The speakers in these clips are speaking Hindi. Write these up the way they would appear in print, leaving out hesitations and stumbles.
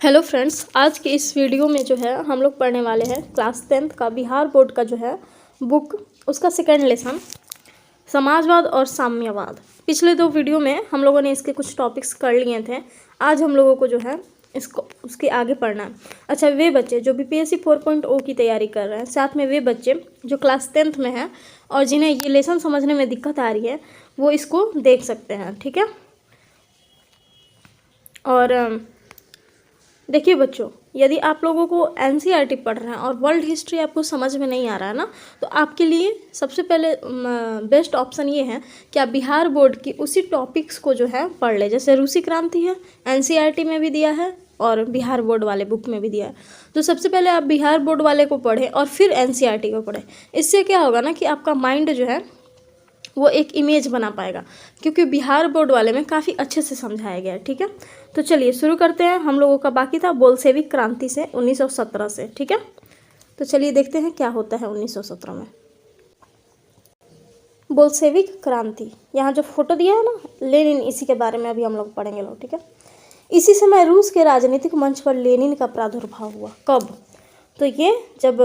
हेलो फ्रेंड्स, आज के इस वीडियो में जो है हम लोग पढ़ने वाले हैं क्लास 10th का बिहार बोर्ड का जो है बुक, उसका सेकंड लेसन समाजवाद और साम्यवाद। पिछले दो वीडियो में हम लोगों ने इसके कुछ टॉपिक्स कर लिए थे। आज हम लोगों को जो है इसको उसके आगे पढ़ना है। अच्छा, वे बच्चे जो बीपीएससी 4.0 की तैयारी कर रहे हैं, साथ में वे बच्चे जो क्लास 10th में हैं और जिन्हें ये लेसन समझने में दिक्कत आ रही है, वो इसको देख सकते हैं। ठीक है। और देखिए बच्चों, यदि आप लोगों को एनसीईआरटी पढ़ रहे हैं और वर्ल्ड हिस्ट्री आपको समझ में नहीं आ रहा है ना, तो आपके लिए सबसे पहले बेस्ट ऑप्शन ये है कि आप बिहार बोर्ड की उसी टॉपिक्स को जो है पढ़ ले। जैसे रूसी क्रांति है, एनसीईआरटी में भी दिया है और बिहार बोर्ड वाले बुक में भी दिया है। तो सबसे पहले आप बिहार बोर्ड वाले को पढ़ें और फिर एनसीईआरटी को पढ़ें। इससे क्या होगा ना कि आपका माइंड जो है वो एक इमेज बना पाएगा, क्योंकि बिहार बोर्ड वाले में काफ़ी अच्छे से समझाया गया है। ठीक है, तो चलिए शुरू करते हैं। हम लोगों का बाकी था बोल्शेविक क्रांति से 1917 से। ठीक है, तो चलिए देखते हैं क्या होता है 1917 में। बोल्शेविक क्रांति, यहाँ जो फोटो दिया है ना लेनिन, इसी के बारे में अभी हम लोग पढ़ेंगे लोग। ठीक है, इसी समय रूस के राजनीतिक मंच पर लेनिन का प्रादुर्भाव हुआ। कब? तो ये जब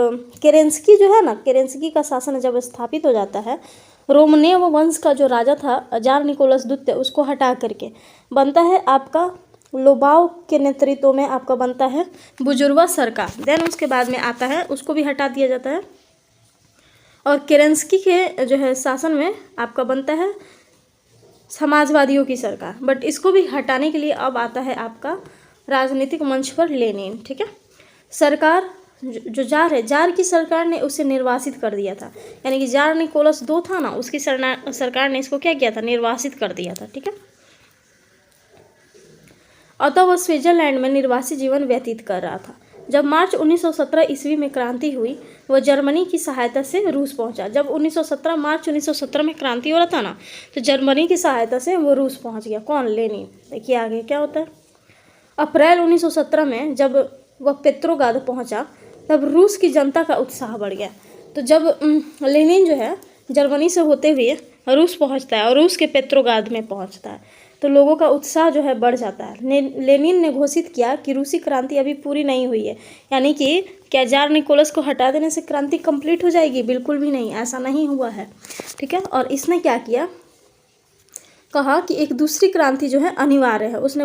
केरेंस्की जो है ना, केरेंस्की का शासन जब स्थापित हो जाता है, रोमनेव वंश का जो राजा था जार निकोलस द्वितीय, उसको हटा करके बनता है आपका लोबाव के नेतृत्व में आपका बनता है बुजुर्वा सरकार। देन उसके बाद में आता है, उसको भी हटा दिया जाता है और केरेंस्की के जो है शासन में आपका बनता है समाजवादियों की सरकार। बट इसको भी हटाने के लिए अब आता है आपका राजनीतिक मंच पर लेनिन। ठीक है, सरकार जो जार है, जार की सरकार ने उसे निर्वासित कर दिया था। यानी कि जार निकोलस II था ना, उसकी सरकार ने इसको क्या किया था, निर्वासित कर दिया था। ठीक है, अतः वह स्विट्जरलैंड में निर्वासित जीवन व्यतीत कर रहा था। जब मार्च 1917 ईस्वी में क्रांति हुई, वह जर्मनी की सहायता से रूस पहुंचा। जब 1917 मार्च 1917 में क्रांति हो रहा था ना, तो जर्मनी की सहायता से वो रूस पहुंच गया। कौन? लेनिन। देखिए आगे क्या होता है। अप्रैल 1917 में जब वह पेट्रोग्राद पहुंचा, तब रूस की जनता का उत्साह बढ़ गया। तो जब लेनिन जो है जर्मनी से होते हुए रूस पहुंचता है और रूस के पेट्रोग्राद में पहुंचता है, तो लोगों का उत्साह जो है बढ़ जाता है। लेनिन ने घोषित किया कि रूसी क्रांति अभी पूरी नहीं हुई है। यानी कि क्या जार निकोलस को हटा देने से क्रांति कंप्लीट हो जाएगी? बिल्कुल भी नहीं, ऐसा नहीं हुआ है। ठीक है, और इसने क्या किया, कहा कि एक दूसरी क्रांति जो है अनिवार्य है। उसने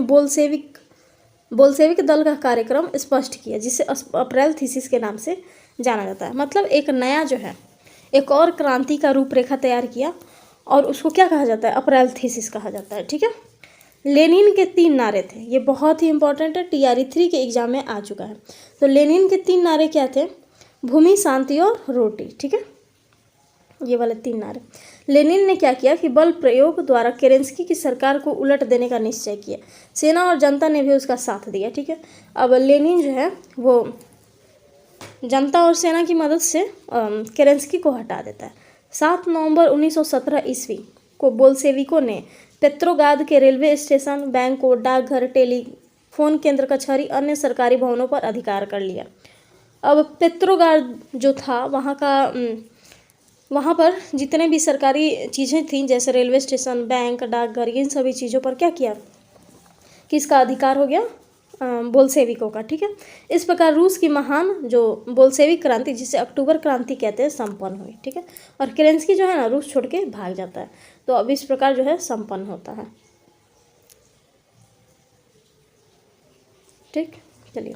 बोल्शेविक दल का कार्यक्रम स्पष्ट किया, जिसे अप्रैल थीसिस के नाम से जाना जाता है। मतलब एक नया जो है एक और क्रांति का रूपरेखा तैयार किया और उसको क्या कहा जाता है, अप्रैल थीसिस कहा जाता है। ठीक है, लेनिन के 3 नारे थे। ये बहुत ही इंपॉर्टेंट है, TRE 3 के एग्जाम में आ चुका है। तो लेनिन के 3 नारे क्या थे? भूमि, शांति और रोटी। ठीक है, ये वाले 3 नारे। लेनिन ने क्या किया कि बल प्रयोग द्वारा केरेंस्की की सरकार को उलट देने का निश्चय किया। सेना और जनता ने भी उसका साथ दिया। ठीक है, अब लेनिन जो है वो जनता और सेना की मदद से केरेंस्की को हटा देता है। 7 नवंबर 1917 ईस्वी को बोल्शेविकों ने पेट्रोग्राद के रेलवे स्टेशन, बैंकों, डाकघर, टेलीफोन केंद्र, कचहरी, अन्य सरकारी भवनों पर अधिकार कर लिया। अब पेट्रोग्राद जो था वहाँ पर जितने भी सरकारी चीज़ें थीं, जैसे रेलवे स्टेशन, बैंक, डाकघर, इन सभी चीज़ों पर क्या किया, किसका अधिकार हो गया? बोल्शेविकों का। ठीक है, इस प्रकार रूस की महान जो बोल्शेविक क्रांति, जिसे अक्टूबर क्रांति कहते हैं, संपन्न हुई। ठीक है, और केरेंस्की जो है ना रूस छोड़ के भाग जाता है। तो अब इस प्रकार जो है संपन्न होता है। ठीक, चलिए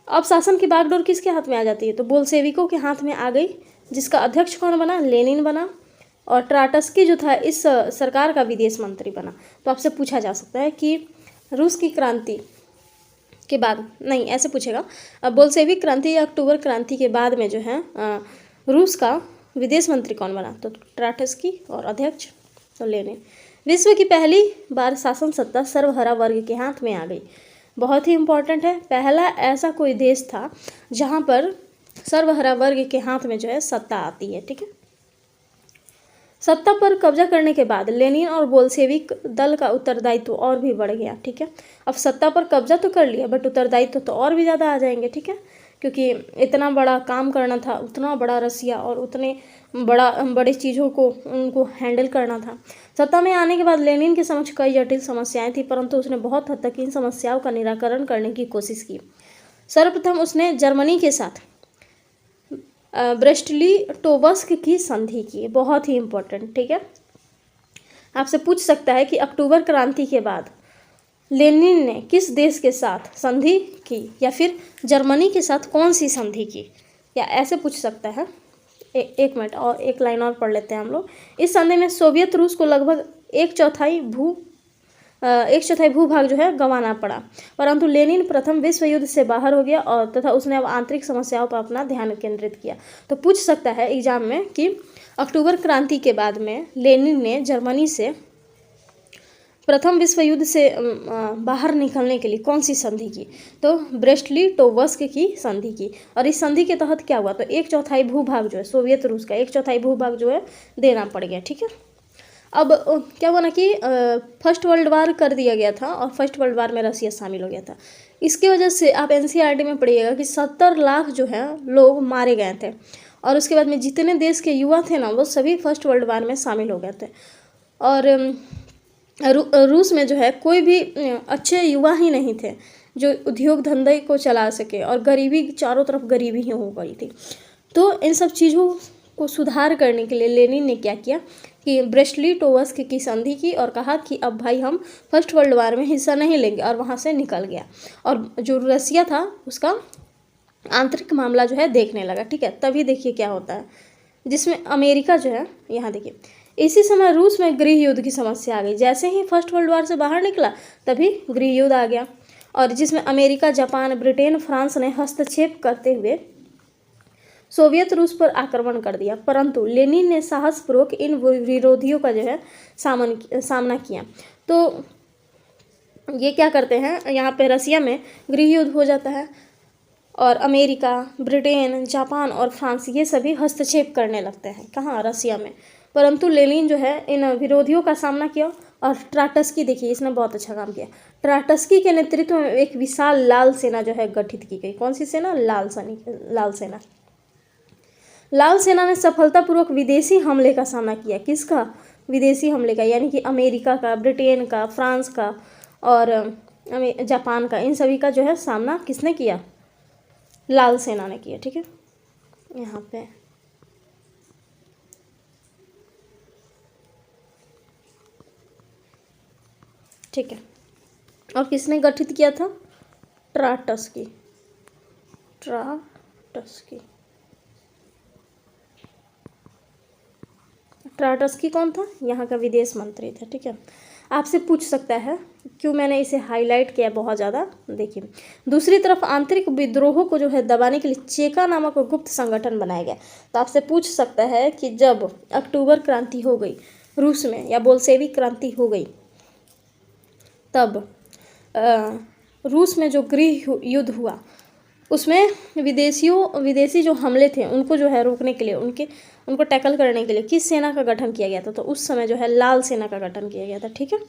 अब शासन की बागडोर किसके हाथ में आ जाती है? तो बोल्शेविकों के हाथ में आ गई, जिसका अध्यक्ष कौन बना? लेनिन बना। और ट्राटस्की जो था इस सरकार का विदेश मंत्री बना। तो आपसे पूछा जा सकता है कि रूस की क्रांति के बाद, नहीं ऐसे पूछेगा, बोल्शेविक क्रांति या अक्टूबर क्रांति के बाद में जो है रूस का विदेश मंत्री कौन बना? तो ट्राटस्की। और अध्यक्ष तो लेनिन। विश्व की पहली बार शासन सत्ता सर्वहरा वर्ग के हाथ में आ गई। बहुत ही इंपॉर्टेंट है, पहला ऐसा कोई देश था जहाँ पर सर्वहरा वर्ग के हाथ में जो है सत्ता आती है। ठीक है, सत्ता पर कब्जा करने के बाद लेनिन और बोल्शेविक दल का उत्तरदायित्व और भी बढ़ गया। ठीक है, अब सत्ता पर कब्जा तो कर लिया, बट उत्तरदायित्व तो और भी ज़्यादा आ जाएंगे। ठीक है, क्योंकि इतना बड़ा काम करना था, उतना बड़ा रसिया और उतने बड़े चीज़ों को उनको हैंडल करना था। सत्ता में आने के बाद लेनिन के समक्ष कई जटिल समस्याएं थी, परंतु उसने बहुत हद तक इन समस्याओं का निराकरण करने की कोशिश की। सर्वप्रथम उसने जर्मनी के साथ ब्रेस्ट-लिटोव्स्क की संधि की, बहुत ही इम्पोर्टेंट, ठीक है। आपसे पूछ सकता है कि अक्टूबर क्रांति के बाद लेनिन ने किस देश के साथ संधि की, या फिर जर्मनी के साथ कौन सी संधि की, या ऐसे पूछ सकता है। एक मिनट और एक लाइन और पढ़ लेते हैं हम लोग। इस संधि में सोवियत रूस को लगभग एक चौथाई भूभाग जो है गंवाना पड़ा, परंतु लेनिन प्रथम विश्व युद्ध से बाहर हो गया और तथा उसने अब आंतरिक समस्याओं पर अपना ध्यान केंद्रित किया। तो पूछ सकता है एग्जाम में कि अक्टूबर क्रांति के बाद में लेनिन ने जर्मनी से प्रथम विश्व युद्ध से बाहर निकलने के लिए कौन सी संधि की, तो ब्रेस्ट-लिटोव्स्क की संधि की। और इस संधि के तहत क्या हुआ, तो एक चौथाई भूभाग जो है सोवियत रूस का एक चौथाई भूभाग जो है देना पड़ गया, ठीक है। अब क्या हुआ ना कि फर्स्ट वर्ल्ड वार कर दिया गया था और फर्स्ट वर्ल्ड वार में रसिया शामिल हो गया था। इसकी वजह से आप एनसीईआरटी में पढ़िएगा कि 70 लाख जो है लोग मारे गए थे, और उसके बाद में जितने देश के युवा थे ना वो सभी फर्स्ट वर्ल्ड वार में शामिल हो गए थे। और रूस में जो है कोई भी अच्छे युवा ही नहीं थे जो उद्योग धंधे को चला सके, और गरीबी, चारों तरफ गरीबी ही हो गई थी। तो इन सब चीज़ों को सुधार करने के लिए लेनिन ने क्या किया कि ब्रेस्ट-लिटोव्स्क की संधि की और कहा कि अब भाई हम फर्स्ट वर्ल्ड वार में हिस्सा नहीं लेंगे, और वहाँ से निकल गया। और जो रसिया था उसका आंतरिक मामला जो है देखने लगा, ठीक है। तभी देखिए क्या होता है, जिसमें अमेरिका जो है, यहाँ देखिए इसी समय रूस में गृह युद्ध की समस्या आ गई। जैसे ही फर्स्ट वर्ल्ड वार से बाहर निकला तभी गृह युद्ध आ गया, और जिसमें अमेरिका, जापान, ब्रिटेन, फ्रांस ने हस्तक्षेप करते हुए सोवियत रूस पर आक्रमण कर दिया, परंतु लेनिन ने साहसपूर्वक इन विरोधियों का जो है सामना किया। तो ये क्या करते हैं, यहाँ पे रसिया में गृह युद्ध हो जाता है और अमेरिका, ब्रिटेन, जापान और फ्रांस ये सभी हस्तक्षेप करने लगते हैं, कहाँ, रसिया में। परंतु लेनिन जो है इन विरोधियों का सामना किया, और ट्राटस्की, देखिए इसने बहुत अच्छा काम किया। ट्राटस्की के नेतृत्व में एक विशाल लाल सेना जो है गठित की गई। कौन सी सेना, लाल सेना। लाल सेना ने सफलतापूर्वक विदेशी हमले का सामना किया। किसका, विदेशी हमले का, यानी कि अमेरिका का, ब्रिटेन का, फ्रांस का और जापान का, इन सभी का जो है सामना किसने किया, लाल सेना ने किया, ठीक है। यहाँ पे ठीक है। और किसने गठित किया था, ट्राटस्की। ट्राटस्की कौन था, यहाँ का विदेश मंत्री था, ठीक है। आपसे पूछ सकता है, क्यों मैंने इसे हाईलाइट किया बहुत ज़्यादा, देखिए। दूसरी तरफ आंतरिक विद्रोहों को जो है दबाने के लिए चेका नामक गुप्त संगठन बनाया गया। तो आपसे पूछ सकता है कि जब अक्टूबर क्रांति हो गई रूस में, या बोल्शेविक क्रांति हो गई, तब रूस में जो गृह युद्ध हुआ उसमें विदेशी जो हमले थे उनको जो है रोकने के लिए, उनको टैकल करने के लिए किस सेना का गठन किया गया था, तो उस समय जो है लाल सेना का गठन किया गया था, ठीक है।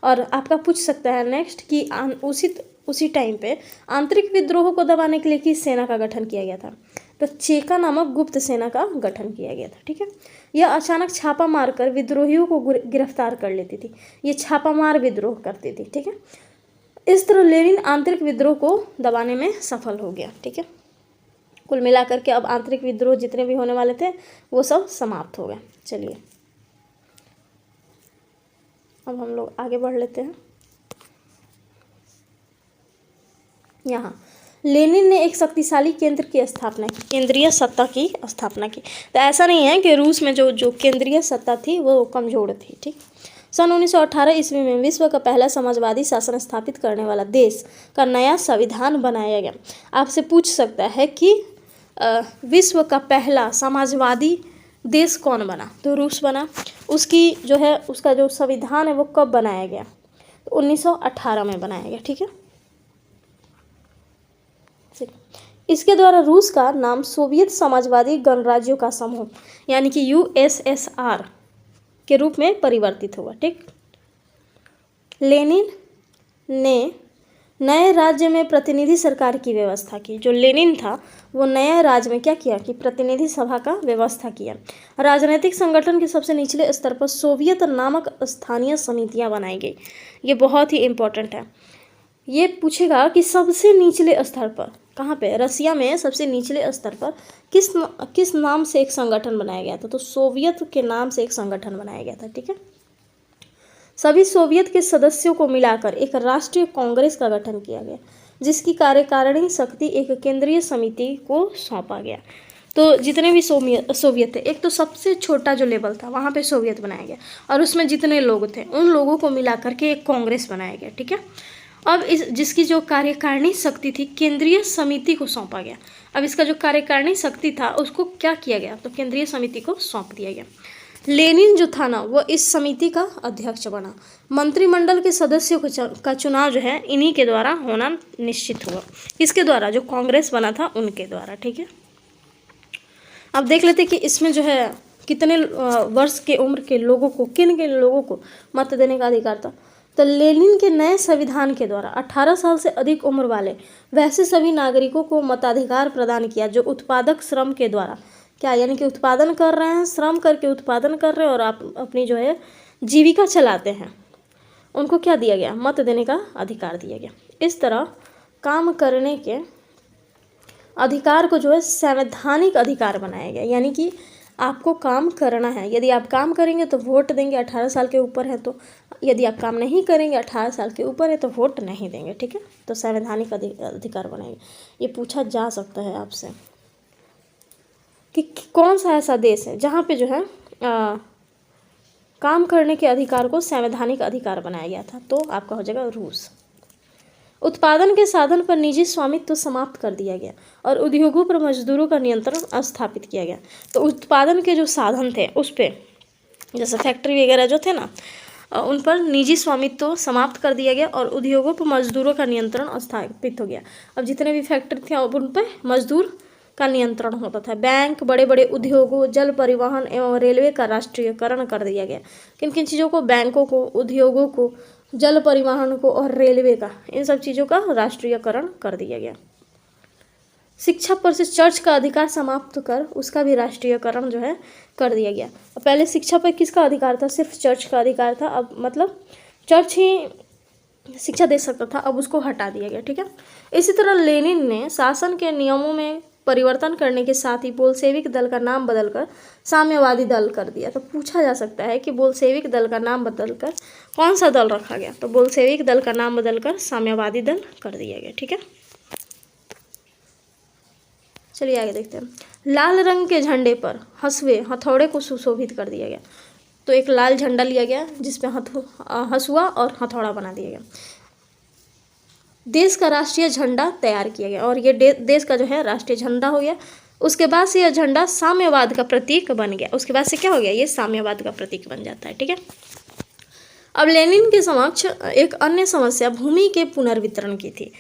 और आपका पूछ सकता है नेक्स्ट कि उसी टाइम पे आंतरिक विद्रोह को दबाने के लिए किस सेना का गठन किया गया था, तो चेका नामक गुप्त सेना का गठन किया गया था, ठीक है। यह अचानक छापा मारकर विद्रोहियों को गिरफ्तार कर लेती थी, ये छापामार विद्रोह करती थी, ठीक है। इस तरह लेनिन आंतरिक विद्रोह को दबाने में सफल हो गया, ठीक है। कुल मिलाकर के अब आंतरिक विद्रोह जितने भी होने वाले थे वो सब समाप्त हो गए। चलिए अब हम लोग आगे बढ़ लेते हैं। यहाँ लेनिन ने एक शक्तिशाली केंद्र की स्थापना की, केंद्रीय सत्ता की स्थापना की। तो ऐसा नहीं है कि रूस में जो केंद्रीय सत्ता थी वो कमजोर थी, ठीक। सन 1918 ईस्वी में विश्व का पहला समाजवादी शासन स्थापित करने वाला देश का नया संविधान बनाया गया। आपसे पूछ सकता है कि विश्व का पहला समाजवादी देश कौन बना, तो रूस बना। उसकी जो है उसका जो संविधान है वो कब बनाया गया, तो 1918 में बनाया गया, ठीक है। इसके द्वारा रूस का नाम सोवियत समाजवादी गणराज्यों का समूह यानी कि USSR के रूप में परिवर्तित हुआ, ठीक। लेनिन ने नए राज्य में प्रतिनिधि सरकार की व्यवस्था की। जो लेनिन था वो नए राज्य में क्या किया कि प्रतिनिधि सभा का व्यवस्था किया। राजनीतिक संगठन के सबसे निचले स्तर पर सोवियत नामक स्थानीय समितियां बनाई गई। ये बहुत ही इम्पोर्टेंट है। ये पूछेगा कि सबसे निचले स्तर पर कहाँ पे, रसिया में सबसे निचले स्तर पर किस नाम से एक संगठन बनाया गया था, तो सोवियत के नाम से एक संगठन बनाया गया था। ठीक है, सभी सोवियत के सदस्यों को मिलाकर एक राष्ट्रीय कांग्रेस का गठन किया गया, जिसकी कार्यकारिणी शक्ति एक केंद्रीय समिति को सौंपा गया। तो जितने भी सोवियत थे, एक तो सबसे छोटा जो लेवल था वहाँ पे सोवियत बनाया गया, और उसमें जितने लोग थे उन लोगों को मिलाकर के एक कांग्रेस बनाया गया। ठीक है, अब जिसकी जो कार्यकारिणी शक्ति थी केंद्रीय समिति को सौंपा गया। अब इसका जो कार्यकारिणी शक्ति था उसको क्या किया गया, तो केंद्रीय समिति को सौंप दिया गया। लेनिन जो था ना वो इस समिति का अध्यक्ष बना। मंत्रिमंडल के सदस्यों का चुनाव जो है इन्हीं के द्वारा होना निश्चित हुआ। किसके द्वारा, जो कांग्रेस बना था उनके द्वारा। ठीक है, अब देख लेते कि इसमें जो है कितने वर्ष के उम्र के लोगों को, किन लोगों को मत देने का अधिकार था। तो लेनिन के नए संविधान के द्वारा 18 साल से अधिक उम्र वाले वैसे सभी नागरिकों को मताधिकार प्रदान किया जो उत्पादक श्रम के द्वारा क्या, यानी कि उत्पादन कर रहे हैं, श्रम करके उत्पादन कर रहे हैं और आप अपनी जो है जीविका चलाते हैं, उनको क्या दिया गया, मत देने का अधिकार दिया गया। इस तरह काम करने के अधिकार को जो है संवैधानिक अधिकार बनाया गया, यानी कि आपको काम करना है, यदि आप काम करेंगे तो वोट देंगे, 18 साल के ऊपर है तो, यदि आप काम नहीं करेंगे 18 साल के ऊपर है तो वोट नहीं देंगे। ठीक है, तो संवैधानिक अधिकार बनाएंगे। ये पूछा जा सकता है आपसे कि कौन सा ऐसा देश है जहाँ पे जो है काम करने के अधिकार को संवैधानिक अधिकार बनाया गया था, तो आपका हो जाएगा रूस। उत्पादन के साधन पर निजी स्वामित्व तो समाप्त कर दिया गया और उद्योगों पर मजदूरों का नियंत्रण स्थापित किया गया। तो उत्पादन के जो साधन थे उस पर, जैसे फैक्ट्री वगैरह जो थे ना, उन पर निजी स्वामित्व तो समाप्त कर दिया गया और उद्योगों पर मजदूरों का नियंत्रण स्थापित हो गया। अब जितने भी फैक्ट्री थे उन पर मजदूर का नियंत्रण होता था। बैंक, बड़े बड़े उद्योगों, जल परिवहन एवं रेलवे का राष्ट्रीयकरण कर दिया गया। किन किन चीज़ों को, बैंकों को, उद्योगों को, जल परिवहन को और रेलवे का, इन सब चीज़ों का राष्ट्रीयकरण कर दिया गया। शिक्षा पर से चर्च का अधिकार समाप्त कर उसका भी राष्ट्रीयकरण जो है कर दिया गया। पहले शिक्षा पर किसका अधिकार था, सिर्फ चर्च का अधिकार था, अब मतलब चर्च ही शिक्षा दे सकता था, अब उसको हटा दिया गया। ठीक है, इसी तरह लेनिन ने शासन के नियमों में परिवर्तन करने के साथ ही बोल्शेविक दल का नाम बदलकर साम्यवादी दल कर दिया। तो पूछा जा सकता है कि बोल्शेविक दल का नाम बदलकर कौन सा दल रखा गया, तो बोल्शेविक दल का नाम बदलकर साम्यवादी दल कर दिया गया। ठीक है, चलिए आगे देखते हैं। लाल रंग के झंडे पर हंसुए हथौड़े को सुशोभित कर दिया गया। तो एक लाल झंडा लिया गया जिसपे हंसुआ और हथौड़ा बना दिया गया। देश का राष्ट्रीय झंडा तैयार किया गया और ये देश का जो है राष्ट्रीय झंडा हो गया। उसके बाद से यह झंडा साम्यवाद का प्रतीक बन गया। उसके बाद से क्या हो गया, ये साम्यवाद का प्रतीक बन जाता है। ठीक है, अब लेनिन के समक्ष एक अन्य समस्या भूमि के पुनर्वितरण की थी।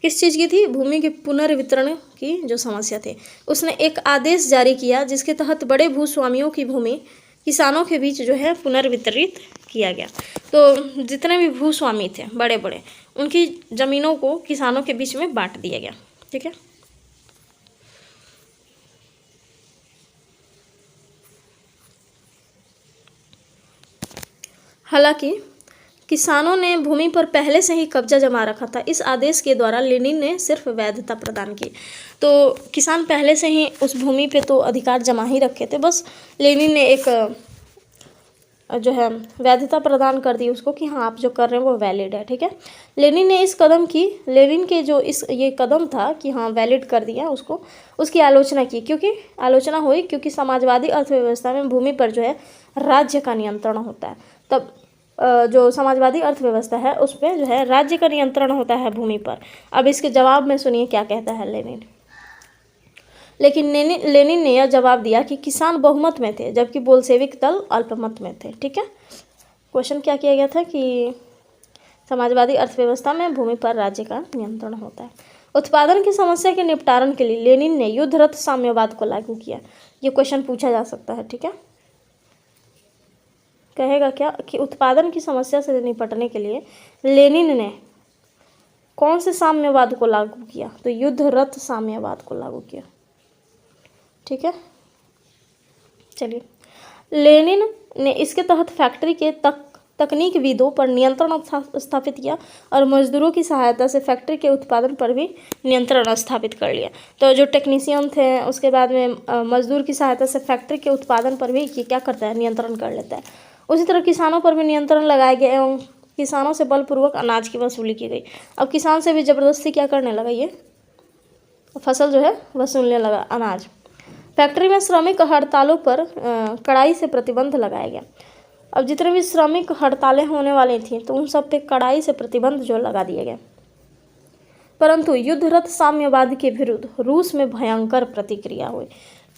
किस चीज़ की थी, भूमि के पुनर्वितरण की जो समस्या थी। उसने एक आदेश जारी किया जिसके तहत बड़े भूस्वामियों की भूमि किसानों के बीच जो है पुनर्वितरित किया गया। तो जितने भी भूस्वामी थे बड़े बड़े, उनकी ज़मीनों को किसानों के बीच में बांट दिया गया। ठीक है, हालांकि किसानों ने भूमि पर पहले से ही कब्जा जमा रखा था। इस आदेश के द्वारा लेनिन ने सिर्फ वैधता प्रदान की। तो किसान पहले से ही उस भूमि पे तो अधिकार जमा ही रखे थे, बस लेनिन ने एक जो है वैधता प्रदान कर दी उसको कि हाँ आप जो कर रहे हैं वो वैलिड है। ठीक है, लेनिन ने इस कदम की, लेनिन के जो ये कदम था कि हाँ वैलिड कर दिया उसको, उसकी आलोचना की, क्योंकि आलोचना हुई क्योंकि समाजवादी अर्थव्यवस्था में भूमि पर जो है राज्य का नियंत्रण होता है। तब जो समाजवादी अर्थव्यवस्था है उस पर जो है राज्य का नियंत्रण होता है भूमि पर। अब इसके जवाब में सुनिए क्या कहता है लेनिन। लेकिन लेनिन ने यह जवाब दिया कि किसान बहुमत में थे जबकि बोल्शेविक दल अल्पमत में थे। ठीक है, क्वेश्चन क्या किया गया था कि समाजवादी अर्थव्यवस्था में भूमि पर राज्य का नियंत्रण होता है। उत्पादन की समस्या के निपटारण के लिए लेनिन ने युद्धरत साम्यवाद को लागू किया। ये क्वेश्चन पूछा जा सकता है। ठीक है, कहेगा क्या कि उत्पादन की समस्या से निपटने के लिए लेनिन ने कौन से साम्यवाद को लागू किया? तो युद्ध रत साम्यवाद को लागू किया। ठीक है, चलिए। लेनिन ने इसके तहत फैक्ट्री के तकनीकविदों पर नियंत्रण स्थापित किया और मजदूरों की सहायता से फैक्ट्री के उत्पादन पर भी नियंत्रण स्थापित कर लिया। तो जो टेक्नीशियन थे उसके बाद में मजदूर की सहायता से फैक्ट्री के उत्पादन पर भी क्या करता है? नियंत्रण कर लेता है। उसी तरह किसानों पर भी नियंत्रण लगाया गया एवं किसानों से बलपूर्वक अनाज की वसूली की गई। अब किसान से भी ज़बरदस्ती क्या करने लगा? ये फसल जो है वसूलने लगा अनाज। फैक्ट्री में श्रमिक हड़तालों पर कड़ाई से प्रतिबंध लगाया गया। अब जितने भी श्रमिक हड़तालें होने वाली थी तो उन सब पे कड़ाई से प्रतिबंध जो लगा दिया गया। परंतु युद्धरत साम्यवाद के विरुद्ध रूस में भयंकर प्रतिक्रिया हुई।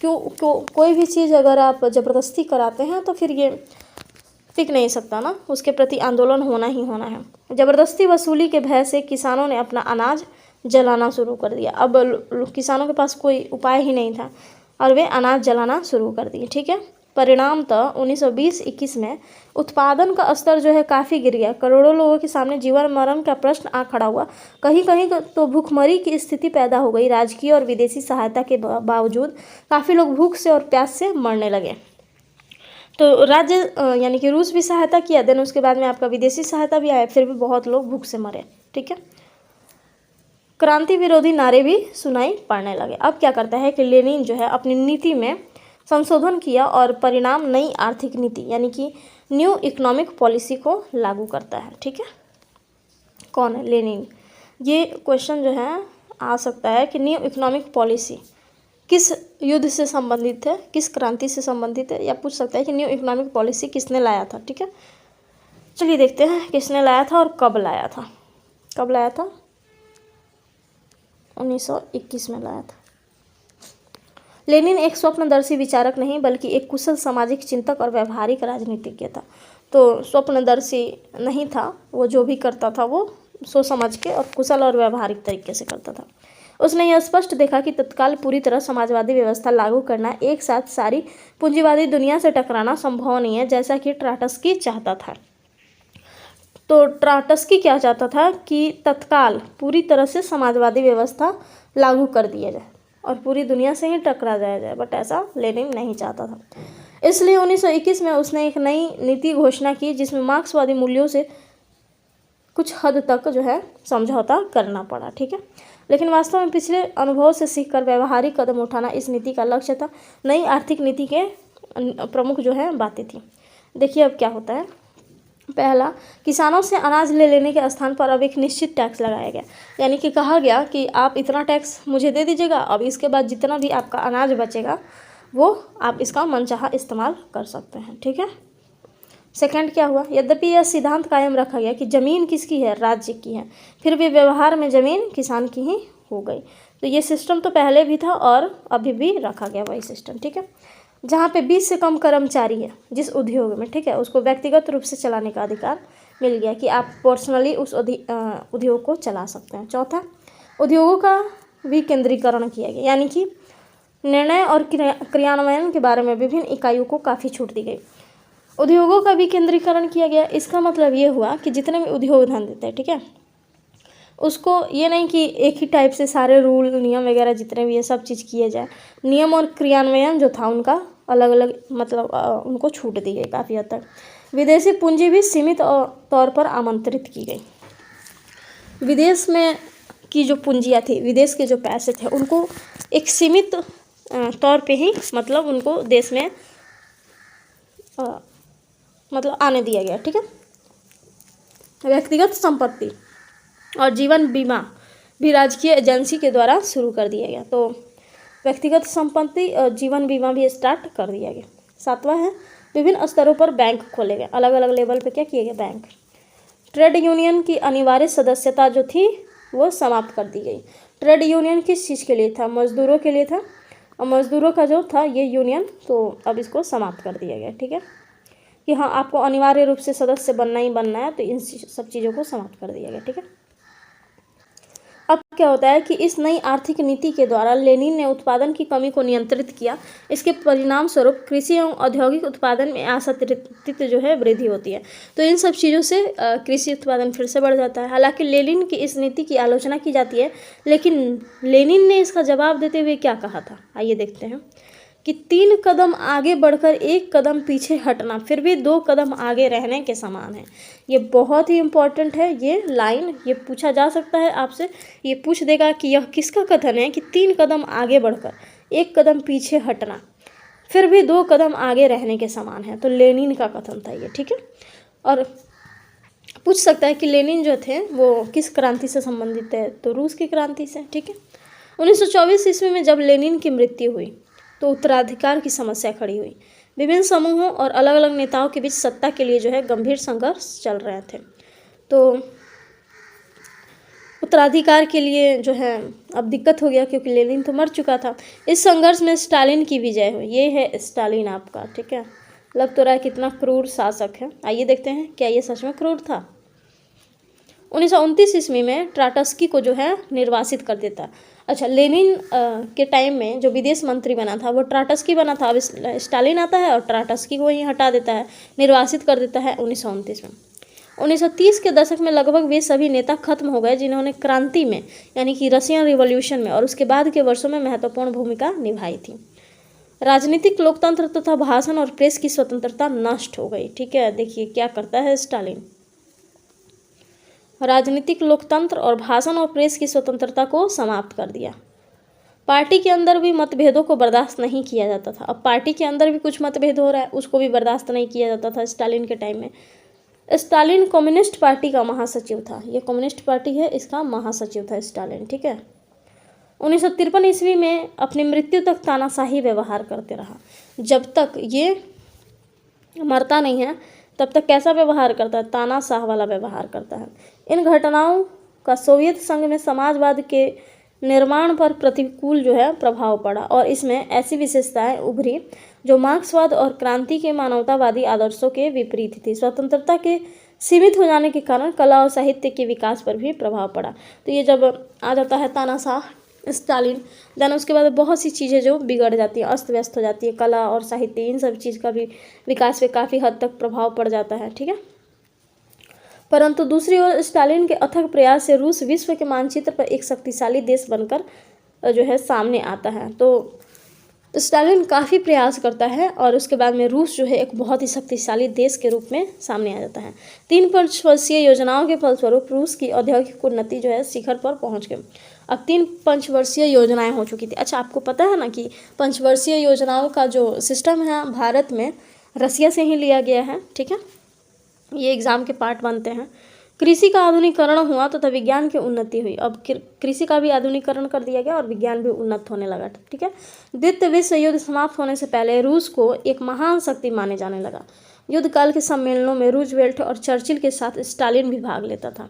कोई भी चीज़ अगर आप ज़बरदस्ती कराते हैं तो फिर ये टिक नहीं सकता ना, उसके प्रति आंदोलन होना ही होना है। ज़बरदस्ती वसूली के भय से किसानों ने अपना अनाज जलाना शुरू कर दिया। अब किसानों के पास कोई उपाय ही नहीं था और वे अनाज जलाना शुरू कर दिए। ठीक है, परिणामतः 1920-21 में उत्पादन का स्तर जो है काफ़ी गिर गया। करोड़ों लोगों के सामने जीवन मरण का प्रश्न आ खड़ा हुआ। कहीं कहीं तो भूखमरी की स्थिति पैदा हो गई। राजकीय और विदेशी सहायता के बावजूद काफ़ी लोग भूख से और प्यास से मरने लगे। तो राज्य यानी कि रूस भी सहायता किया, देन उसके बाद में आपका विदेशी सहायता भी आया, फिर भी बहुत लोग भूख से मरे। ठीक है, क्रांति विरोधी नारे भी सुनाई पड़ने लगे। अब क्या करता है कि लेनिन जो है अपनी नीति में संशोधन किया और परिणाम नई आर्थिक नीति यानी कि न्यू इकोनॉमिक पॉलिसी को लागू करता है। ठीक है, कौन है? लेनिन। ये क्वेश्चन जो है आ सकता है कि न्यू इकोनॉमिक पॉलिसी किस युद्ध से संबंधित है, किस क्रांति से संबंधित है, या पूछ सकता है कि न्यू इकोनॉमिक पॉलिसी किसने लाया था। ठीक है, चलिए देखते हैं किसने लाया था और कब लाया था। कब लाया था? 1921 में लाया था। लेनिन एक स्वप्नदर्शी विचारक नहीं बल्कि एक कुशल सामाजिक चिंतक और व्यवहारिक राजनीतिज्ञ था। तो स्वप्नदर्शी नहीं था, वो जो भी करता था वो सोच समझ के और कुशल और व्यवहारिक तरीके से करता था। उसने यह स्पष्ट देखा कि तत्काल पूरी तरह समाजवादी व्यवस्था लागू करना, एक साथ सारी पूंजीवादी दुनिया से टकराना संभव नहीं है, जैसा कि ट्राटस्की चाहता था। तो ट्राटस्की क्या चाहता था कि तत्काल पूरी तरह से समाजवादी व्यवस्था लागू कर दिया जाए और पूरी दुनिया से ही टकरा जाए, बट ऐसा लेनिन नहीं चाहता था। इसलिए 1921 में उसने एक नई नीति घोषणा की जिसमें मार्क्सवादी मूल्यों से कुछ हद तक जो है समझौता करना पड़ा। ठीक है, लेकिन वास्तव में पिछले अनुभव से सीखकर व्यवहारिक कदम उठाना इस नीति का लक्ष्य था। नई आर्थिक नीति के प्रमुख जो है बातें थी। देखिए अब क्या होता है। पहला, किसानों से अनाज ले लेने के स्थान पर अब एक निश्चित टैक्स लगाया गया, यानी कि कहा गया कि आप इतना टैक्स मुझे दे दीजिएगा, अब इसके बाद जितना भी आपका अनाज बचेगा वो आप इसका मनचाहा इस्तेमाल कर सकते हैं। ठीक है, सेकंड क्या हुआ? यद्यपि यह सिद्धांत कायम रखा गया कि ज़मीन किसकी है? राज्य की है, फिर भी व्यवहार में ज़मीन किसान की ही हो गई। तो ये सिस्टम तो पहले भी था और अभी भी रखा गया वही सिस्टम। ठीक है, जहाँ पे 20 से कम कर्मचारी है जिस उद्योग में, ठीक है, उसको व्यक्तिगत रूप से चलाने का अधिकार मिल गया कि आप पर्सनली उस उद्योग को चला सकते हैं। चौथा, उद्योगों का विकेंद्रीकरण किया गया, यानी कि निर्णय और क्रियान्वयन के बारे में विभिन्न इकाइयों को काफ़ी छूट दी गई। उद्योगों का विकेंद्रीकरण किया गया, इसका मतलब ये हुआ कि जितने भी उद्योग धन देते हैं, ठीक है, उसको ये नहीं कि एक ही टाइप से सारे रूल नियम वगैरह जितने भी ये सब चीज़ किए जाए। नियम और क्रियान्वयन जो था उनका अलग अलग मतलब उनको छूट दी गई काफ़ी हद तक। विदेशी पूंजी भी सीमित तौर पर आमंत्रित की गई। विदेश में की जो पूंजियाँ थी, विदेश के जो पैसे थे, उनको एक सीमित तौर पे ही मतलब उनको देश में मतलब आने दिया गया। ठीक है, व्यक्तिगत संपत्ति और जीवन बीमा भी राजकीय एजेंसी के द्वारा शुरू कर दिया गया। तो व्यक्तिगत संपत्ति और जीवन बीमा भी स्टार्ट कर दिया गया। सातवां है, विभिन्न स्तरों पर बैंक खोले गए, अलग अलग लेवल पे क्या किए गए? बैंक। ट्रेड यूनियन की अनिवार्य सदस्यता जो थी वो समाप्त कर दी गई। ट्रेड यूनियन किस चीज़ के लिए था? मजदूरों के लिए था, और मजदूरों का जो था ये यूनियन, तो अब इसको समाप्त कर दिया गया। ठीक है, कि हाँ आपको अनिवार्य रूप से सदस्य बनना ही बनना है, तो इन सब चीज़ों को समाप्त कर दिया गया। ठीक है, अब क्या होता है कि इस नई आर्थिक नीति के द्वारा लेनिन ने उत्पादन की कमी को नियंत्रित किया। इसके परिणाम स्वरूप कृषि एवं औद्योगिक उत्पादन में आशातीत जो है वृद्धि होती है। तो इन सब चीज़ों से कृषि उत्पादन फिर से बढ़ जाता है। हालांकि लेनिन की इस नीति की आलोचना की जाती है, लेकिन लेनिन ने इसका जवाब देते हुए क्या कहा था, आइए देखते हैं कि 3 कदम आगे बढ़कर 1 कदम पीछे हटना फिर भी 2 कदम आगे रहने के समान है। ये बहुत ही इम्पोर्टेंट है, ये लाइन, ये पूछा जा सकता है आपसे, ये पूछ देगा कि यह किसका कथन है कि 3 कदम आगे बढ़कर 1 कदम पीछे हटना फिर भी 2 कदम आगे रहने के समान है। तो लेनिन का कथन था ये, ठीक है। और पूछ सकता है कि लेनिन जो थे वो किस क्रांति से संबंधित है, तो रूस की क्रांति से, ठीक है। 1924 ईस्वी में जब लेनिन की मृत्यु हुई तो उत्तराधिकार की समस्या खड़ी हुई। विभिन्न समूहों और अलग अलग नेताओं के बीच सत्ता के लिए जो है गंभीर संघर्ष चल रहे थे। तो उत्तराधिकार के लिए जो है अब दिक्कत हो गया, क्योंकि लेनिन तो मर चुका था। इस संघर्ष में स्टालिन की विजय हुई। ये है स्टालिन आपका, ठीक है। लग तो रहा है कितना क्रूर शासक है। आइए देखते हैं क्या ये सच में क्रूर था। 1929 ईस्वी में ट्राटस्की को जो है निर्वासित कर देता। अच्छा, लेनिन के टाइम में जो विदेश मंत्री बना था वो ट्राटस्की बना था। अब स्टालिन आता है और ट्राटस्की को ही हटा देता है, निर्वासित कर देता है 1929 में। 1930 के दशक में लगभग वे सभी नेता खत्म हो गए जिन्होंने क्रांति में, यानी कि रशियन रिवॉल्यूशन में और उसके बाद के वर्षों में महत्वपूर्ण भूमिका निभाई थी। राजनीतिक लोकतंत्र तथा भाषण और प्रेस की स्वतंत्रता नष्ट हो गई, ठीक है। देखिए क्या करता है स्टालिन, राजनीतिक लोकतंत्र और भाषण और प्रेस की स्वतंत्रता को समाप्त कर दिया। पार्टी के अंदर भी मतभेदों को बर्दाश्त नहीं किया जाता था। अब पार्टी के अंदर भी कुछ मतभेद हो रहा है, उसको भी बर्दाश्त नहीं किया जाता था स्टालिन के टाइम में। स्टालिन कम्युनिस्ट पार्टी का महासचिव था। ये कम्युनिस्ट पार्टी है, इसका महासचिव था स्टालिन, ठीक है। 1953 ईस्वी में अपनी मृत्यु तक तानाशाही व्यवहार करते रहा। जब तक ये मरता नहीं है तब तक कैसा व्यवहार करता है, तानाशाह वाला व्यवहार करता है। इन घटनाओं का सोवियत संघ में समाजवाद के निर्माण पर प्रतिकूल जो है प्रभाव पड़ा और इसमें ऐसी विशेषताएं उभरी जो मार्क्सवाद और क्रांति के मानवतावादी आदर्शों के विपरीत थी। स्वतंत्रता के सीमित हो जाने के कारण कला और साहित्य के विकास पर भी प्रभाव पड़ा। तो ये जब आ जाता है तानाशाह स्टालिन, देन उसके बाद बहुत सी चीज़ें जो बिगड़ जाती हैं, अस्त व्यस्त हो जाती है। कला और साहित्य, इन सब चीज़ का भी विकास पे काफ़ी हद तक प्रभाव पड़ जाता है, ठीक है। परंतु दूसरी ओर स्टालिन के अथक प्रयास से रूस विश्व के मानचित्र पर एक शक्तिशाली देश बनकर जो है सामने आता है। तो स्टालिन काफ़ी प्रयास करता है और उसके बाद में रूस जो है एक बहुत ही शक्तिशाली देश के रूप में सामने आ जाता है। 3 पंचवर्षीय योजनाओं के फलस्वरूप रूस की औद्योगिक उन्नति जो है शिखर पर पहुंच गई। अब 3 पंचवर्षीय योजनाएं हो चुकी थी। अच्छा, आपको पता है ना कि पंचवर्षीय योजनाओं का जो सिस्टम है भारत में रसिया से ही लिया गया है, ठीक है। ये एग्ज़ाम के पार्ट बनते हैं। कृषि का आधुनिकीकरण हुआ तथा विज्ञान की उन्नति हुई। अब कृषि का भी आधुनिकीकरण कर दिया गया और विज्ञान भी उन्नत होने लगा, ठीक है। द्वितीय विश्व युद्ध समाप्त होने से पहले रूस को एक महान शक्ति माने जाने लगा। युद्ध काल के सम्मेलनों में रूजवेल्ट और चर्चिल के साथ स्टालिन भी भाग लेता था।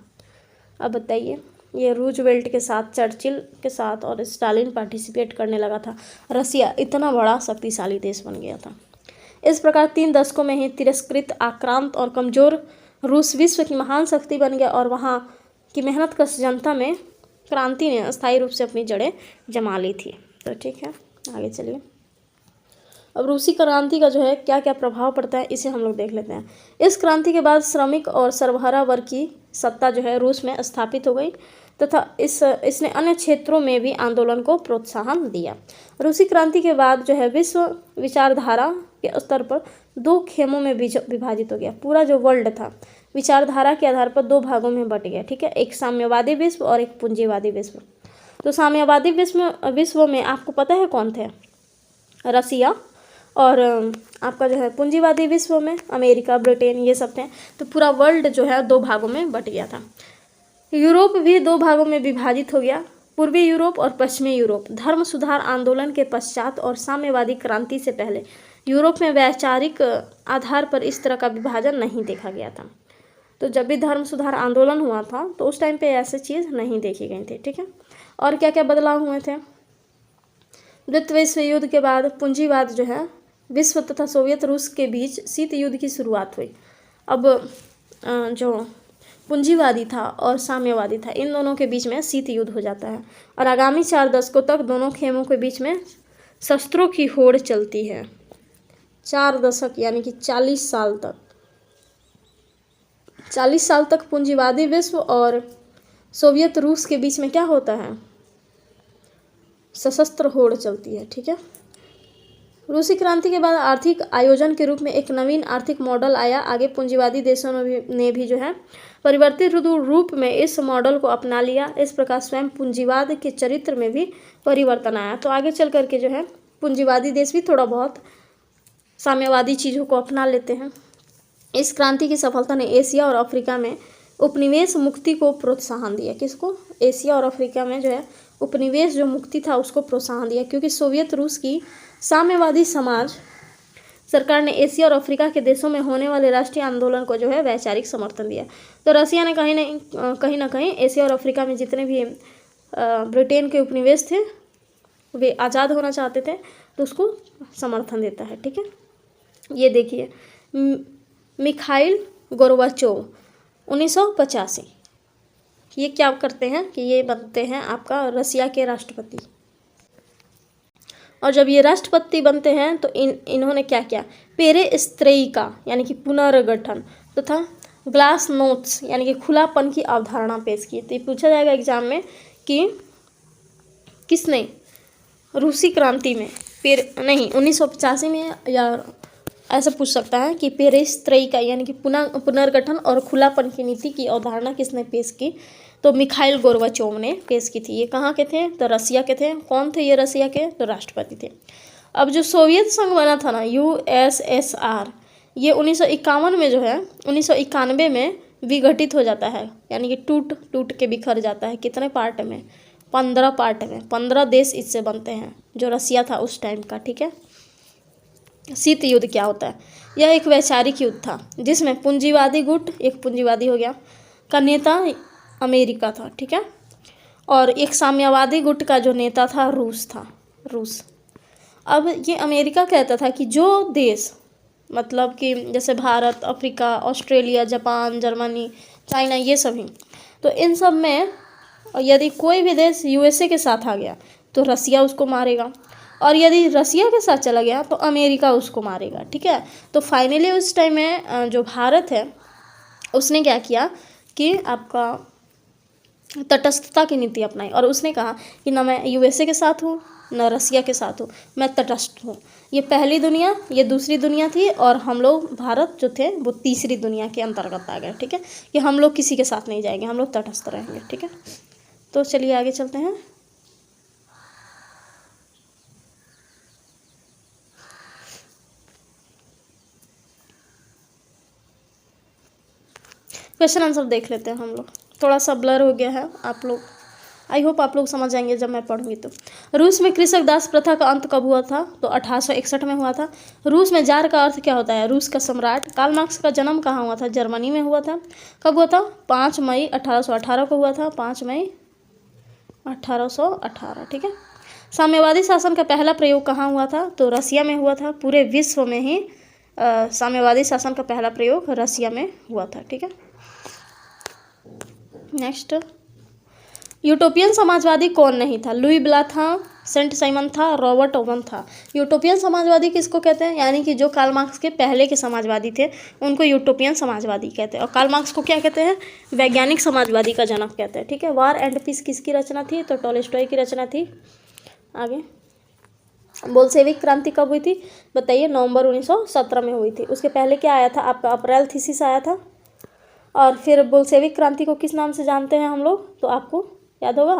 अब बताइए, ये रूजवेल्ट के साथ, चर्चिल के साथ और स्टालिन पार्टिसिपेट करने लगा था। रसिया इतना बड़ा शक्तिशाली देश बन गया था। इस प्रकार 3 दशकों में ही तिरस्कृत, आक्रांत और कमज़ोर रूस विश्व की महान शक्ति बन गया और वहाँ की मेहनतकश जनता में क्रांति ने अस्थायी रूप से अपनी जड़ें जमा ली थी। तो ठीक है, आगे चलिए। अब रूसी क्रांति का जो है क्या क्या प्रभाव पड़ता है इसे हम लोग देख लेते हैं। इस क्रांति के बाद श्रमिक और सर्वहारा वर्ग की सत्ता जो है रूस में स्थापित हो गई तथा इसने अन्य क्षेत्रों में भी आंदोलन को प्रोत्साहन दिया। रूसी क्रांति के बाद जो है विश्व विचारधारा के स्तर पर 2 खेमों में विभाजित हो गया। पूरा जो वर्ल्ड था विचारधारा के आधार पर 2 भागों में बट गया, ठीक है। एक साम्यवादी विश्व और एक पूंजीवादी विश्व। तो साम्यवादी विश्व में आपको पता है कौन थे, रसिया, और आपका जो है पूंजीवादी विश्व में अमेरिका, ब्रिटेन, ये सब थे। तो पूरा वर्ल्ड जो है 2 भागों में बट गया था। यूरोप भी 2 भागों में विभाजित हो गया, पूर्वी यूरोप और पश्चिमी यूरोप। धर्म सुधार आंदोलन के पश्चात और साम्यवादी क्रांति से पहले यूरोप में वैचारिक आधार पर इस तरह का विभाजन नहीं देखा गया था। तो जब भी धर्म सुधार आंदोलन हुआ था तो उस टाइम पे ऐसी चीज़ नहीं देखी गई थी, ठीक है। और क्या क्या बदलाव हुए थे। द्वितीय विश्व युद्ध के बाद पूंजीवाद जो है विश्व तथा सोवियत रूस के बीच शीत युद्ध की शुरुआत हुई। अब जो पूंजीवादी था और साम्यवादी था, इन दोनों के बीच में शीत युद्ध हो जाता है और आगामी 4 दशकों तक दोनों खेमों के बीच में शस्त्रों की होड़ चलती है। 4 दशक यानी कि 40 साल तक, 40 साल तक पूंजीवादी विश्व और सोवियत रूस के बीच में क्या होता है, सशस्त्र होड़ चलती है। ठीक है, रूसी क्रांति के बाद आर्थिक आयोजन के रूप में एक नवीन आर्थिक मॉडल आया। आगे पूंजीवादी देशों ने भी जो है परिवर्तित रूप में इस मॉडल को अपना लिया। इस प्रकार स्वयं पूंजीवाद के चरित्र में भी परिवर्तन आया। तो आगे चल करके जो है पूंजीवादी देश भी थोड़ा बहुत साम्यवादी चीज़ों को अपना लेते हैं। इस क्रांति की सफलता ने एशिया और अफ्रीका में उपनिवेश मुक्ति को प्रोत्साहन दिया। किसको? एशिया और अफ्रीका में जो है उपनिवेश जो मुक्ति था उसको प्रोत्साहन दिया, क्योंकि सोवियत रूस की साम्यवादी समाज सरकार ने एशिया और अफ्रीका के देशों में होने वाले राष्ट्रीय आंदोलन को जो है वैचारिक समर्थन दिया। तो रसिया ने कहीं ना कहीं एशिया और अफ्रीका में जितने भी ब्रिटेन के उपनिवेश थे वे आज़ाद होना चाहते थे, तो उसको समर्थन देता है। ठीक है, ये देखिए मिखाइल गोर्बाचोव 1985, ये क्या करते हैं कि ये बनते हैं आपका रसिया के राष्ट्रपति। और जब ये राष्ट्रपति बनते हैं तो इन्होंने क्या किया, पेरेस्त्रोइका यानी कि पुनर्गठन तथा ग्लास नोट्स यानी कि खुलापन की अवधारणा पेश की। तो ये पूछा जाएगा एग्जाम में कि किसने रूसी क्रांति में 1985 में, या ऐसा पूछ सकता है कि पेरेस्त्रोइका यानी कि पुनर्गठन और खुलापन की नीति की अवधारणा किसने पेश की। तो मिखाइल गोर्बाचोव ने पेश की थी। ये कहाँ के थे? तो रसिया के थे। कौन थे ये रसिया के? तो राष्ट्रपति थे। अब जो सोवियत संघ बना था ना यूएसएसआर, ये 1951 में जो है 1991 में विघटित हो जाता है, यानी कि टूट के बिखर जाता है। कितने पार्ट में? 15 पार्ट में। 15 देश इससे बनते हैं, जो रसिया था उस टाइम का। ठीक है, शीत युद्ध क्या होता है? यह एक वैचारिक युद्ध था जिसमें पूंजीवादी गुट, एक पूंजीवादी हो गया, का नेता अमेरिका था। ठीक है, और एक साम्यवादी गुट का जो नेता था रूस था, रूस। अब ये अमेरिका कहता था कि जो देश मतलब कि जैसे Bharat, Africa, Australia, Japan, Germany, China, ये सभी, तो इन सब में यदि कोई भी देश यूएसए के साथ आ गया तो रसिया उसको मारेगा, और यदि रसिया के साथ चला गया तो अमेरिका उसको मारेगा। ठीक है, तो फाइनली उस टाइम में जो भारत है उसने क्या किया कि आपका तटस्थता की नीति अपनाई, और उसने कहा कि ना मैं यूएसए के साथ हूँ न रसिया के साथ हूँ, मैं तटस्थ हूँ। ये पहली दुनिया, ये दूसरी दुनिया थी, और हम लोग भारत जो थे वो तीसरी दुनिया के अंतर्गत आ गए। ठीक है, कि हम लोग किसी के साथ नहीं जाएंगे, हम लोग तटस्थ रहेंगे। ठीक है, तो चलिए आगे चलते हैं। क्वेश्चन आंसर देख लेते हैं हम लोग। थोड़ा सा ब्लर हो गया है, आप लोग आई होप आप लोग समझ जाएंगे जब मैं पढ़ूंगी। तो रूस में कृषक दास प्रथा का अंत कब हुआ था? तो 1861 में हुआ था। रूस में जार का अर्थ क्या होता है? रूस का सम्राट। कार्ल मार्क्स का जन्म कहाँ हुआ था? जर्मनी में हुआ था। कब हुआ था? 5 मई 1818 को हुआ था। 5 मई 1818। ठीक है, साम्यवादी शासन का पहला प्रयोग कहाँ हुआ था? तो रसिया में हुआ था। पूरे विश्व में ही साम्यवादी शासन का पहला प्रयोग रसिया में हुआ था। ठीक है, नेक्स्ट, यूटोपियन समाजवादी कौन नहीं था? लुई ब्ला था, सेंट साइमन था, रॉबर्ट ओवन था। यूटोपियन समाजवादी किसको कहते हैं? यानी कि जो कार्ल मार्क्स के पहले के समाजवादी थे उनको यूटोपियन समाजवादी कहते हैं। और कार्ल मार्क्स को क्या कहते हैं? वैज्ञानिक समाजवादी का जनक कहते हैं। ठीक है, वार एंड पीस किसकी रचना थी? तो टॉलस्टॉय की रचना थी। आगे, बोल्शेविक क्रांति कब हुई थी? बताइए, नवंबर 1917 में हुई थी। उसके पहले क्या आया था आपका? अप्रैल थीसिस आया था। और फिर बोल्शेविक क्रांति को किस नाम से जानते हैं हम लोग? तो आपको याद होगा,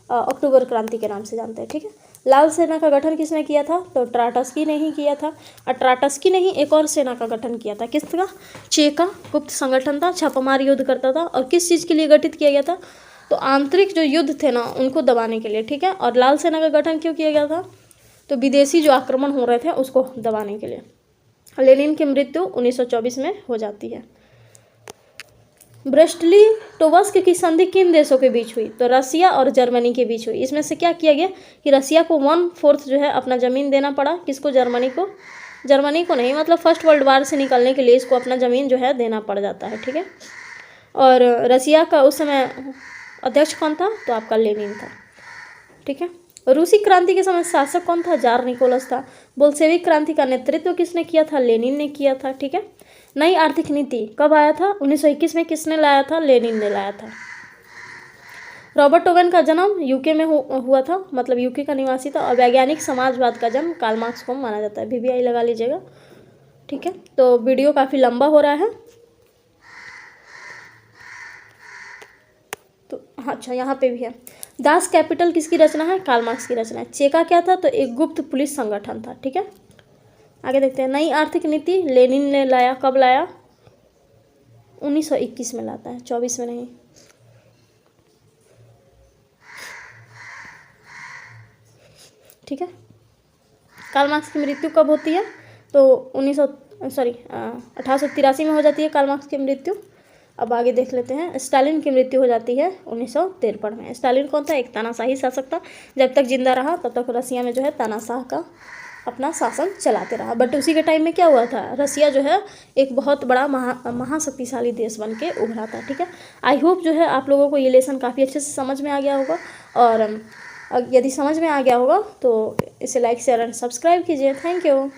अक्टूबर क्रांति के नाम से जानते हैं। ठीक है, लाल सेना का गठन किसने किया था? तो ट्राटस्की ने ही किया था। और ट्राटस्की ने ही एक और सेना का गठन किया था। किसका? चे का गुप्त संगठन था, छापामार युद्ध करता था। और किस चीज़ के लिए गठित किया गया था? तो आंतरिक जो युद्ध थे ना उनको दबाने के लिए। ठीक है, और लाल सेना का गठन क्यों किया गया था? तो विदेशी जो आक्रमण हो रहे थे उसको दबाने के लिए। लेनिन की मृत्यु 1924 में हो जाती है। ब्रेस्ट-लिटोव्स्क की संधि किन देशों के बीच हुई? तो रसिया और जर्मनी के बीच हुई। इसमें से क्या किया गया कि रसिया को 1/4 जो है अपना ज़मीन देना पड़ा। किसको? जर्मनी को। जर्मनी को नहीं, मतलब फर्स्ट वर्ल्ड वार से निकलने के लिए इसको अपना ज़मीन जो है देना पड़ जाता है। ठीक है, और रसिया का उस समय अध्यक्ष कौन था? तो आपका लेनिन था। ठीक है। रूसी क्रांति के समय शासक कौन था? जार निकोलस था। बोल्शेविक क्रांति का नेतृत्व किसने किया था? लेनिन ने किया था। ठीक है। नई आर्थिक नीति कब आया था? 1921 में। किसने लाया था? लेनिन ने लाया था। रॉबर्ट ओवेन का जन्म यूके में हुआ था, मतलब यूके का निवासी था। और वैज्ञानिक समाजवाद का जन्म कार्ल मार्क्स को माना जाता है। VVI लगा लीजिएगा। ठीक है। तो वीडियो काफ़ी लंबा हो रहा है, तो अच्छा यहाँ पे भी है। दास कैपिटल किसकी रचना है? कार्ल मार्क्स की रचना है। चेका क्या था? तो एक गुप्त पुलिस संगठन था। ठीक है। आगे देखते हैं। नई आर्थिक नीति लेनिन ने लाया। कब लाया? 1921 में लाता है, 24 में नहीं। ठीक है। कार्ल मार्क्स की मृत्यु कब होती है? तो 1883 में हो जाती है कार्ल मार्क्स की मृत्यु। अब आगे देख लेते हैं। स्टालिन की मृत्यु हो जाती है 1953 में। स्टालिन कौन था? एक तानाशाही शासक था। जब तक जिंदा रहा तब तक रसिया में जो है तानाशाह का अपना शासन चलाते रहा। बट उसी के टाइम में क्या हुआ था? रसिया जो है एक बहुत बड़ा महाशक्तिशाली देश बन के उभरा था। ठीक है। आई होप जो है आप लोगों को ये लेसन काफ़ी अच्छे से समझ में आ गया होगा। और यदि समझ में आ गया होगा तो इसे लाइक शेयर एंड सब्सक्राइब कीजिए। Thank you.